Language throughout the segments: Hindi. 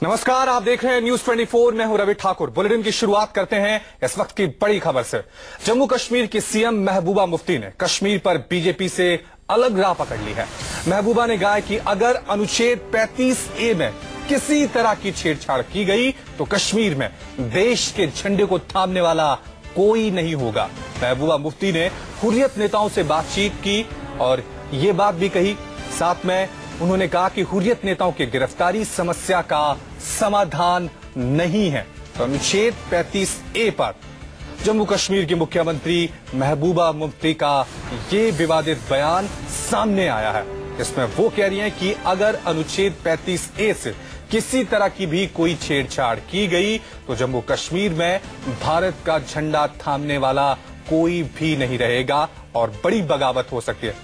नमस्कार, आप देख रहे हैं न्यूज 24। मैं हूं रवि ठाकुर। बुलेटिन की शुरुआत करते हैं इस वक्त की बड़ी खबर से। जम्मू कश्मीर की सीएम महबूबा मुफ्ती ने कश्मीर पर बीजेपी से अलग राह पकड़ ली है। महबूबा ने कहा कि अगर अनुच्छेद 35A में किसी तरह की छेड़छाड़ की गई तो कश्मीर में देश के झंडे को थामने वाला कोई नहीं होगा। महबूबा मुफ्ती ने हुर्रियत नेताओं से बातचीत की और ये बात भी कही। साथ में उन्होंने कहा कि हुर्रियत नेताओं की गिरफ्तारी समस्या का समाधान नहीं है। तो अनुच्छेद 35A पर जम्मू कश्मीर की मुख्यमंत्री महबूबा मुफ्ती का ये विवादित बयान सामने आया है। इसमें वो कह रही हैं कि अगर अनुच्छेद 35A से किसी तरह की भी कोई छेड़छाड़ की गई तो जम्मू कश्मीर में भारत का झंडा थामने वाला कोई भी नहीं रहेगा और बड़ी बगावत हो सकती है।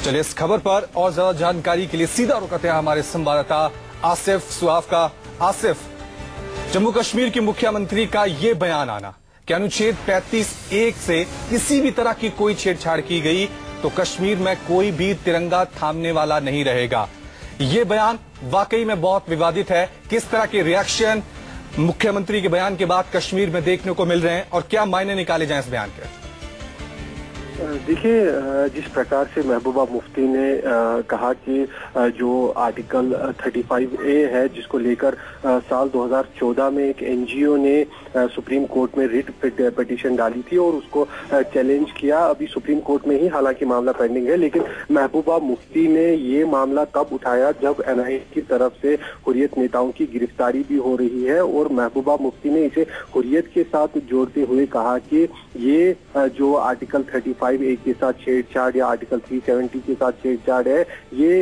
चलिए इस खबर पर और ज्यादा जानकारी के लिए सीधा रुख करते हैं हमारे संवाददाता आसिफ सुआफ का। आसिफ, जम्मू कश्मीर की मुख्यमंत्री का ये बयान आना कि अनुच्छेद 35A से किसी भी तरह की कोई छेड़छाड़ की गई तो कश्मीर में कोई भी तिरंगा थामने वाला नहीं रहेगा, ये बयान वाकई में बहुत विवादित है। किस तरह के रिएक्शन मुख्यमंत्री के बयान के बाद कश्मीर में देखने को मिल रहे हैं और क्या मायने निकाले जाएं इस बयान के? देखिए, जिस प्रकार से महबूबा मुफ्ती ने कहा कि जो आर्टिकल 35A है जिसको लेकर साल 2014 में एक एनजीओ ने सुप्रीम कोर्ट में रिट पिटीशन डाली थी और उसको चैलेंज किया। अभी सुप्रीम कोर्ट में ही हालांकि मामला पेंडिंग है, लेकिन महबूबा मुफ्ती ने ये मामला तब उठाया जब NIA की तरफ से हुर्रियत नेताओं की गिरफ्तारी भी हो रही है और महबूबा मुफ्ती ने इसे हुर्रियत के साथ जोड़ते हुए कहा कि ये जो आर्टिकल 35A के साथ छेड़छाड़ या आर्टिकल 370 के साथ छेड़छाड़ है, ये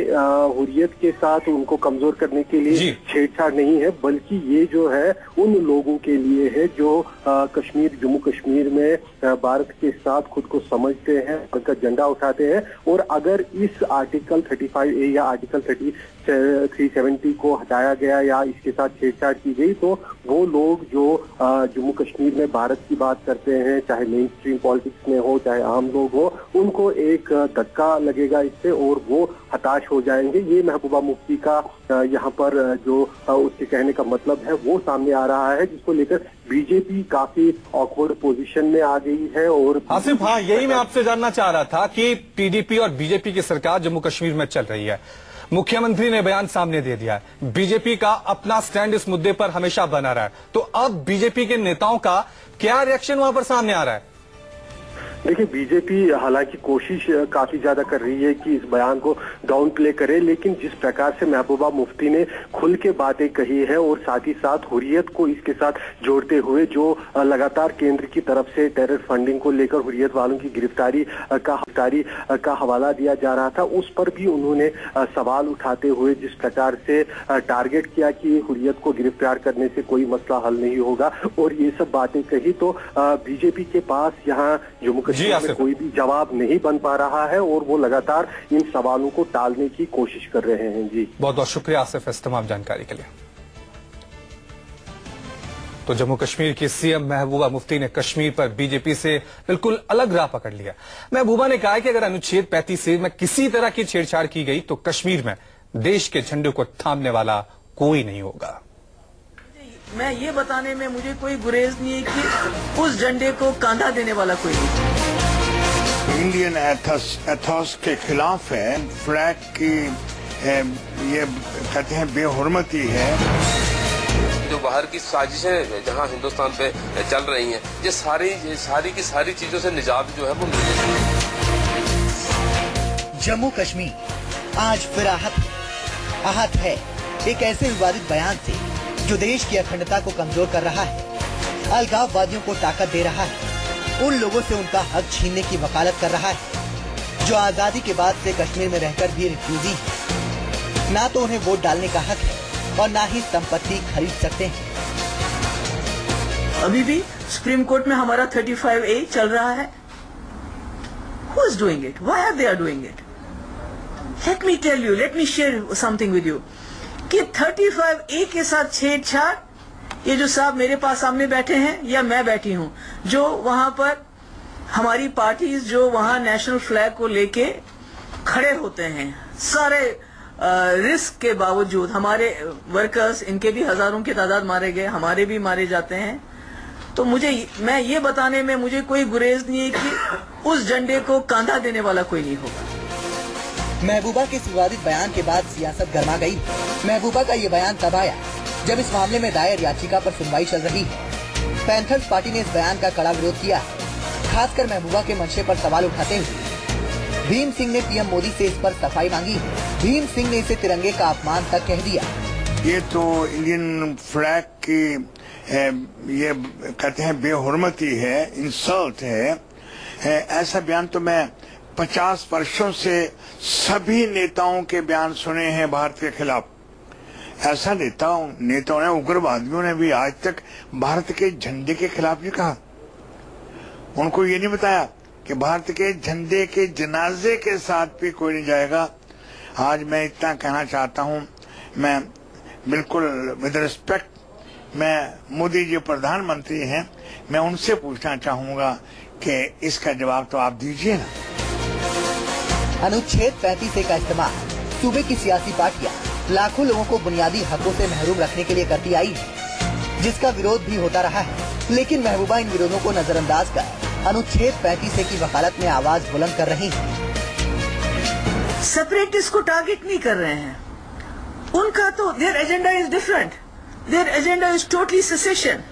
हुर्रियत के साथ उनको कमजोर करने के लिए छेड़छाड़ नहीं है, बल्कि ये जो है उन लोगों के लिए है जो जम्मू कश्मीर में भारत के साथ खुद को समझते हैं, उनका झंडा उठाते हैं। और अगर इस आर्टिकल 35A या आर्टिकल 370 को हटाया गया या इसके साथ छेड़छाड़ की गई तो वो लोग जो जम्मू कश्मीर में भारत की बात करते हैं, चाहे मेन स्ट्रीम पॉलिटिक्स में हो चाहे आम लोग हो, उनको एक धक्का लगेगा इससे और वो हताश हो जाएंगे। ये महबूबा मुफ्ती का यहाँ पर जो उसके कहने का मतलब है वो सामने आ रहा है, जिसको लेकर बीजेपी काफी ऑकवर्ड पोजीशन में आ गई है। और आसिफ, हाँ, यही मैं आपसे जानना चाह रहा था कि PDP और बीजेपी की सरकार जम्मू कश्मीर में चल रही है। मुख्यमंत्री ने बयान सामने दे दिया है, बीजेपी का अपना स्टैंड इस मुद्दे पर हमेशा बना रहा है, तो अब बीजेपी के नेताओं का क्या रिएक्शन वहां पर सामने आ रहा है? देखिए, बीजेपी हालांकि कोशिश काफी ज्यादा कर रही है कि इस बयान को डाउन प्ले करे, लेकिन जिस प्रकार से महबूबा मुफ्ती ने खुल के बातें कही है और साथ ही साथ हुर्रियत को इसके साथ जोड़ते हुए जो लगातार केंद्र की तरफ से टेरर फंडिंग को लेकर हुर्रियत वालों की गिरफ्तारी का हवाला दिया जा रहा था, उस पर भी उन्होंने सवाल उठाते हुए जिस प्रकार से टारगेट किया कि हुर्रियत को गिरफ्तार करने से कोई मसला हल नहीं होगा और ये सब बातें कही, तो बीजेपी के पास यहाँ जम्मू में कोई भी जवाब नहीं बन पा रहा है और वो लगातार इन सवालों को टालने की कोशिश कर रहे हैं। जी, बहुत बहुत शुक्रिया आसिफ इस तमाम जानकारी के लिए। तो जम्मू कश्मीर की सीएम महबूबा मुफ्ती ने कश्मीर पर बीजेपी से बिल्कुल अलग राह पकड़ लिया। महबूबा ने कहा कि अगर अनुच्छेद 35A में किसी तरह की छेड़छाड़ की गई तो कश्मीर में देश के झंडे को थामने वाला कोई नहीं होगा। मैं ये बताने में मुझे कोई गुरेज नहीं है कि उस झंडे को कांधा देने वाला कोई नहीं। इंडियन एथोस के खिलाफ है, फ्लैग की ये कहते हैं बेहुरमती है। जो बाहर की साजिशें जहां हिंदुस्तान पे चल रही हैं, ये सारी की सारी चीजों से निजात जो है वो मिल रही है। जम्मू कश्मीर आज फिर आहत है एक ऐसे विवादित बयान से जो देश की अखंडता को कमजोर कर रहा है, अलगाववादियों को ताकत दे रहा है, उन लोगों से उनका हक छीनने की वकालत कर रहा है जो आजादी के बाद से कश्मीर में रहकर भी रिफ्यूजी है। ना तो उन्हें वोट डालने का हक है और ना ही संपत्ति खरीद सकते हैं। अभी भी सुप्रीम कोर्ट में हमारा 35A चल रहा है। Who is doing it? Why are they doing it? Let me tell you, let me share something with you. कि 35A के साथ छेड़छाड़, ये जो साहब मेरे पास सामने बैठे हैं या मैं बैठी हूं, जो वहां पर हमारी पार्टीज जो वहां नेशनल फ्लैग को लेके खड़े होते हैं, सारे रिस्क के बावजूद हमारे वर्कर्स, इनके भी हजारों की तादाद मारे गए, हमारे भी मारे जाते हैं। तो मैं ये बताने में मुझे कोई गुरेज नहीं है कि उस झंडे को कांधा देने वाला कोई नहीं होगा। महबूबा के विवादित बयान के बाद सियासत गर्मा गई। महबूबा का ये बयान तब आया जब इस मामले में दायर याचिका पर सुनवाई चल रही है। पैंथर्स पार्टी ने इस बयान का कड़ा विरोध किया है, खासकर महबूबा के मंशे पर सवाल उठाते हुए। भीम सिंह ने पीएम मोदी से इस पर सफाई मांगी। भीम सिंह ने इसे तिरंगे का अपमान तक कह दिया। ये तो इंडियन फ्लैग की ये कहते हैं बेहुरमती है, इंसल्ट है। ऐसा बयान तो मैं 50 वर्षों से सभी नेताओं के बयान सुने हैं भारत के खिलाफ। ऐसा नेताओं ने, उग्रवादियों ने भी आज तक भारत के झंडे के खिलाफ नहीं कहा। उनको ये नहीं बताया कि भारत के झंडे के जनाजे के साथ भी कोई नहीं जाएगा। आज मैं इतना कहना चाहता हूं, मैं बिल्कुल विद रिस्पेक्ट, मैं मोदी जी प्रधानमंत्री हैं, मैं उनसे पूछना चाहूंगा कि इसका जवाब तो आप दीजिए ना। अनुच्छेद 35A का इस्तेमाल सूबे की सियासी पार्टियां लाखों लोगों को बुनियादी हकों से महरूम रखने के लिए करती आई है, जिसका विरोध भी होता रहा है। लेकिन महबूबा इन विरोधों को नजरअंदाज कर अनुच्छेद 35A की वकालत में आवाज बुलंद कर रही है। सेपरेटिस्ट को टारगेट नहीं कर रहे हैं, उनका तो their agenda is different, their agenda is totally cessation.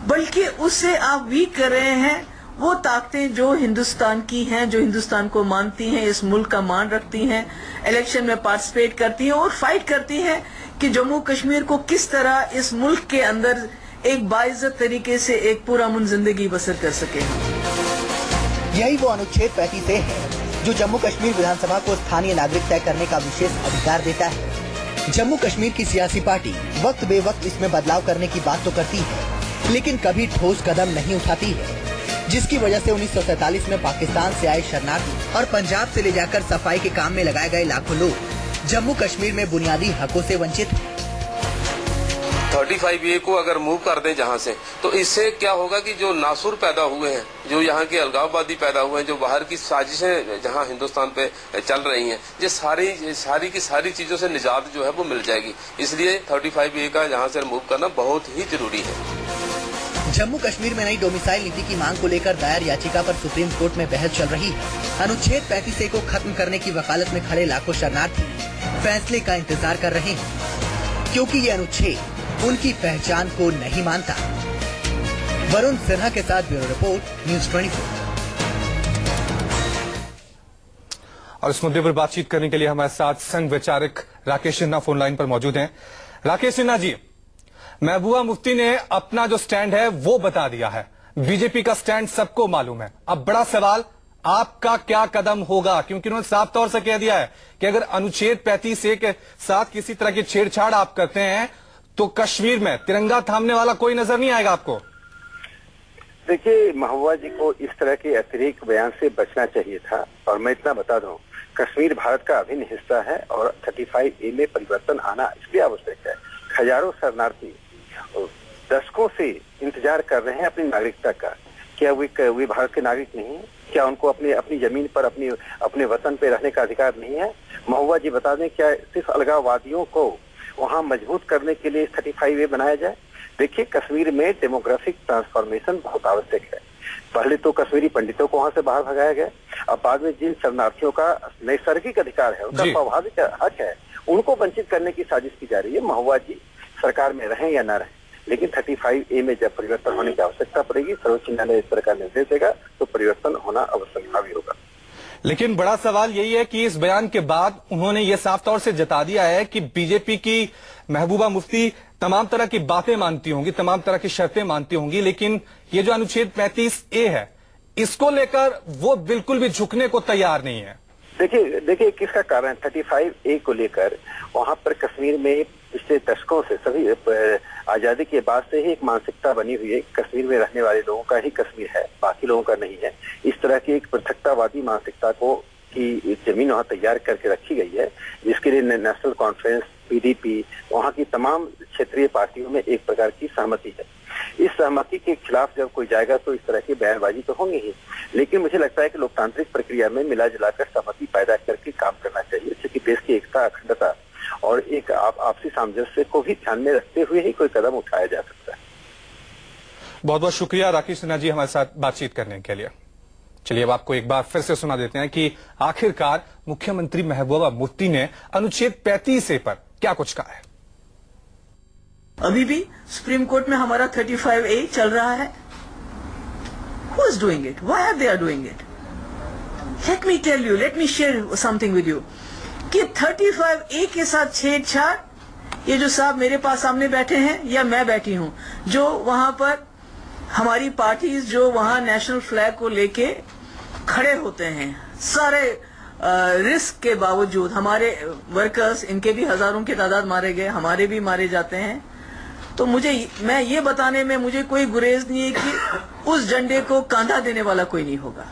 बल्कि उससे आप वीक कर रहे हैं वो ताकतें जो हिंदुस्तान की हैं, जो हिंदुस्तान को मानती हैं, इस मुल्क का मान रखती हैं, इलेक्शन में पार्टिसिपेट करती हैं और फाइट करती हैं कि जम्मू कश्मीर को किस तरह इस मुल्क के अंदर एक बाइज्जत तरीके से एक पुरअमन जिंदगी बसर कर सके। यही वो अनुच्छेद 35A है जो जम्मू कश्मीर विधानसभा को स्थानीय नागरिक तय करने का विशेष अधिकार देता है। जम्मू कश्मीर की सियासी पार्टी वक्त बेवक्त इसमें बदलाव करने की बात तो करती है, लेकिन कभी ठोस कदम नहीं उठाती है, जिसकी वजह से 1947 में पाकिस्तान से आए शरणार्थी और पंजाब से ले जाकर सफाई के काम में लगाए गए लाखों लोग जम्मू कश्मीर में बुनियादी हकों से वंचित हैं। 35A को अगर मूव कर दें जहां से, तो इससे क्या होगा कि जो नासुर पैदा हुए हैं, जो यहाँ के अलगाववादी पैदा हुए हैं, जो बाहर की साजिशें जहां हिंदुस्तान पे चल रही हैं, ये सारी की सारी चीजों से निजात जो है वो मिल जाएगी। इसलिए 35A का यहाँ से मूव करना बहुत ही जरूरी है। जम्मू कश्मीर में नई डोमिसाइल नीति की मांग को लेकर दायर याचिका पर सुप्रीम कोर्ट में बहस चल रही है। अनुच्छेद 35A को खत्म करने की वकालत में खड़े लाखों शरणार्थी फैसले का इंतजार कर रहे हैं, क्योंकि ये अनुच्छेद उनकी पहचान को नहीं मानता। वरुण सिन्हा के साथ ब्यूरो रिपोर्ट, न्यूज़ 24। और इस मुद्दे पर बातचीत करने के लिए हमारे साथ संघ विचारक राकेश सिन्हा फोन लाइन पर मौजूद हैं। राकेश सिन्हा जी, महबूबा मुफ्ती ने अपना जो स्टैंड है वो बता दिया है, बीजेपी का स्टैंड सबको मालूम है। अब बड़ा सवाल आपका क्या कदम होगा, क्योंकि उन्होंने साफ तौर से कह दिया है कि अगर अनुच्छेद 35A के साथ किसी तरह की छेड़छाड़ आप करते हैं तो कश्मीर में तिरंगा थामने वाला कोई नजर नहीं आएगा आपको। देखिए, महबूबा जी को इस तरह के अतिरिक्त बयान से बचना चाहिए था। और मैं इतना बता दूं, कश्मीर भारत का अभिन्न हिस्सा है और 35A में परिवर्तन आना इसलिए आवश्यक है। हजारों शरणार्थी दशकों से इंतजार कर रहे हैं अपनी नागरिकता का। क्या वे भारत के नागरिक नहीं है? क्या उनको अपनी जमीन पर अपने वतन पे रहने का अधिकार नहीं है? महबूबा जी बता दें, क्या सिर्फ अलगाववादियों को वहां मजबूत करने के लिए 35A बनाया जाए? देखिए, कश्मीर में डेमोग्राफिक ट्रांसफॉर्मेशन बहुत आवश्यक है। पहले तो कश्मीरी पंडितों को वहां से बाहर भगाया गया, अब बाद में जिन शरणार्थियों का नैसर्गिक अधिकार है, उनका स्वाभाविक हक है, उनको वंचित करने की साजिश की जा रही है। महबूबा जी सरकार में रहें या न रहें, लेकिन 35A में जब परिवर्तन होने की आवश्यकता पड़ेगी, सर्वोच्च न्यायालय इस तरह का निर्देश देगा तो परिवर्तन होना अवश्य भावी होगा। लेकिन बड़ा सवाल यही है कि इस बयान के बाद उन्होंने ये साफ तौर से जता दिया है कि बीजेपी की महबूबा मुफ्ती तमाम तरह की बातें मानती होंगी, तमाम तरह की शर्तें मानती होंगी, लेकिन ये जो अनुच्छेद 35A है, इसको लेकर वो बिल्कुल भी झुकने को तैयार नहीं है। देखिए किसका कारण? 35A को लेकर वहां पर कश्मीर में पिछले दशकों से, सभी आजादी के बाद से ही एक मानसिकता बनी हुई है। कश्मीर में रहने वाले लोगों का ही कश्मीर है, बाकी लोगों का नहीं है। इस तरह की एक पृथकतावादी मानसिकता की जमीन वहां तैयार करके रखी गई है, जिसके लिए नेशनल कॉन्फ्रेंस, PDP, वहां की तमाम क्षेत्रीय पार्टियों में एक प्रकार की सहमति है। इस सहमति के खिलाफ जब कोई जाएगा तो इस तरह की बयानबाजी तो होंगे ही, लेकिन मुझे लगता है कि लोकतांत्रिक प्रक्रिया में मिला जुलाकर सहमति पैदा करके काम करना चाहिए, जिससे कि देश की एकता, अखंडता और एक आपसी सामंजस्य को भी ध्यान में रखते हुए ही कोई कदम उठाया जा सकता है। बहुत बहुत शुक्रिया राकेश सिन्हा जी हमारे साथ बातचीत करने के लिए। चलिए अब आपको एक बार फिर से सुना देते हैं कि आखिरकार मुख्यमंत्री महबूबा मुफ्ती ने अनुच्छेद 35A पर क्या कुछ कहा है। अभी भी सुप्रीम कोर्ट में हमारा 35A चल रहा है। Who is doing it? Why are they doing it? Let me tell you, let me share something with you कि 35A के साथ छेड़छाड़, ये जो साहब मेरे पास सामने बैठे हैं या मैं बैठी हूं, जो वहां पर हमारी पार्टीज जो वहां नेशनल फ्लैग को लेके खड़े होते हैं, सारे रिस्क के बावजूद हमारे वर्कर्स, इनके भी हजारों की तादाद मारे गए, हमारे भी मारे जाते हैं। तो मैं ये बताने में मुझे कोई गुरेज नहीं है कि उस झंडे को कांधा देने वाला कोई नहीं होगा।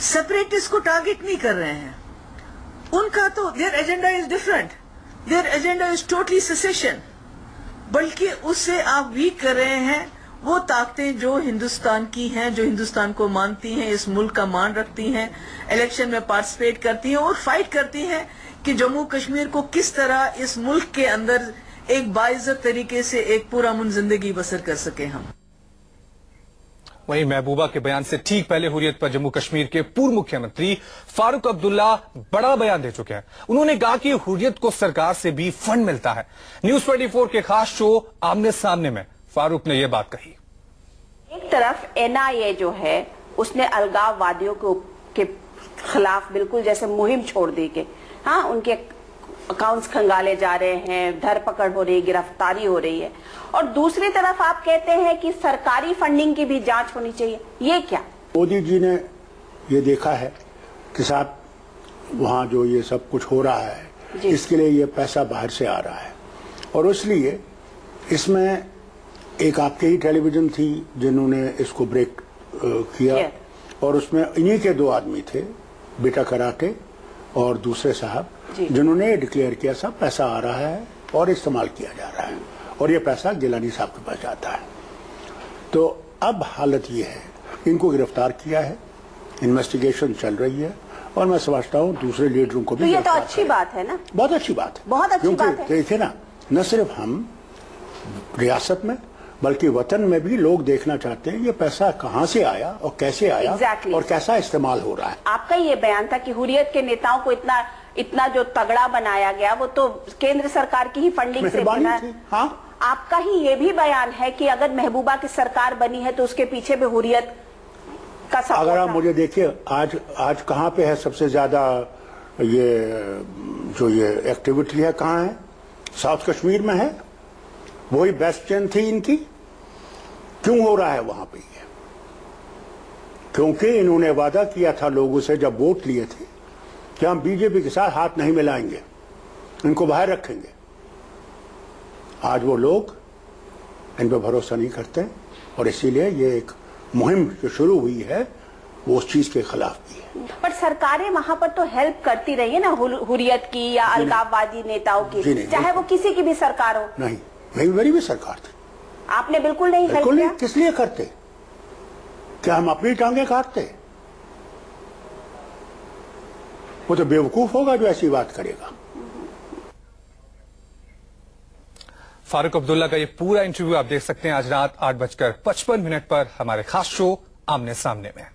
सेपरेटिस्ट को टारगेट नहीं कर रहे हैं, उनका तो their agenda is different, their agenda is totally cessation, बल्कि उससे आप वीक कर रहे हैं वो ताकतें जो हिंदुस्तान की हैं, जो हिंदुस्तान को मानती हैं, इस मुल्क का मान रखती हैं, इलेक्शन में पार्टिसिपेट करती हैं और फाइट करती हैं कि जम्मू कश्मीर को किस तरह इस मुल्क के अंदर एक बाइज्जत तरीके से एक पुरअमन जिंदगी बसर कर सके हम। वहीं महबूबा के बयान से ठीक पहले हुर्रियत पर जम्मू कश्मीर के पूर्व मुख्यमंत्री फारूक अब्दुल्ला बड़ा बयान दे चुके हैं। उन्होंने कहा कि हुर्रियत को सरकार से भी फंड मिलता है। न्यूज 24 के खास शो आमने सामने में फारूक ने यह बात कही। एक तरफ NIA जो है उसने अलगाववादियों के खिलाफ बिल्कुल जैसे मुहिम छोड़ दी के, हाँ, उनके अकाउंट्स खंगाले जा रहे हैं, धरपकड़ हो रही है, गिरफ्तारी हो रही है, और दूसरी तरफ आप कहते हैं कि सरकारी फंडिंग की भी जांच होनी चाहिए। ये क्या? मोदी जी ने ये देखा है कि साहब वहाँ जो ये सब कुछ हो रहा है, इसके लिए ये पैसा बाहर से आ रहा है, और इसलिए इसमें एक आपके ही टेलीविजन थी जिन्होंने इसको ब्रेक किया, और उसमें इन्हीं के 2 आदमी थे, बेटा कराटे और दूसरे साहब, जिन्होंने डिक्लेयर किया साहब पैसा आ रहा है और इस्तेमाल किया जा रहा है, और ये पैसा गिलानी साहब के पास जाता है। तो अब हालत ये है, इनको गिरफ्तार किया है, इन्वेस्टिगेशन चल रही है, और मैं समझता हूँ दूसरे लीडरों को भी। तो ये तो अच्छी बात है ना, बहुत अच्छी बात है, बहुत अच्छी बात है। देखिए ना, न सिर्फ हम रियासत में बल्कि वतन में भी लोग देखना चाहते हैं ये पैसा कहां से आया और कैसे आया, और कैसा इस्तेमाल हो रहा है। आपका ये बयान था कि हुर्रियत के नेताओं को इतना जो तगड़ा बनाया गया वो तो केंद्र सरकार की ही फंडिंग से बना। हाँ, आपका ही ये भी बयान है कि अगर महबूबा की सरकार बनी है तो उसके पीछे भी हुर्रियत का सपोर्ट। अगर आप मुझे देखिए आज कहाँ पे है सबसे ज्यादा ये जो ये एक्टिविटी है, कहाँ है? साउथ कश्मीर में है, वही बेस्ट चेन थी इनकी। क्यों हो रहा है वहां पे ये? क्योंकि इन्होंने वादा किया था लोगों से जब वोट लिए थे कि हम बीजेपी के साथ हाथ नहीं मिलाएंगे, इनको बाहर रखेंगे। आज वो लोग इन पर भरोसा नहीं करते, और इसीलिए ये एक मुहिम जो शुरू हुई है वो उस चीज के खिलाफ भी है। पर सरकारें वहां पर तो हेल्प करती रही है ना, हुर्रियत की या अलगाववादी नेताओं की, चाहे वो किसी की भी सरकार हो। नहीं, मेरी भी सरकार थी। आपने बिल्कुल नहीं हेल्प किया। किस लिए करते? क्या हम अपनी टांगे काटते? वो तो बेवकूफ होगा जो ऐसी बात करेगा। फारूक अब्दुल्ला का ये पूरा इंटरव्यू आप देख सकते हैं आज रात 8:55 पर हमारे खास शो आमने सामने में।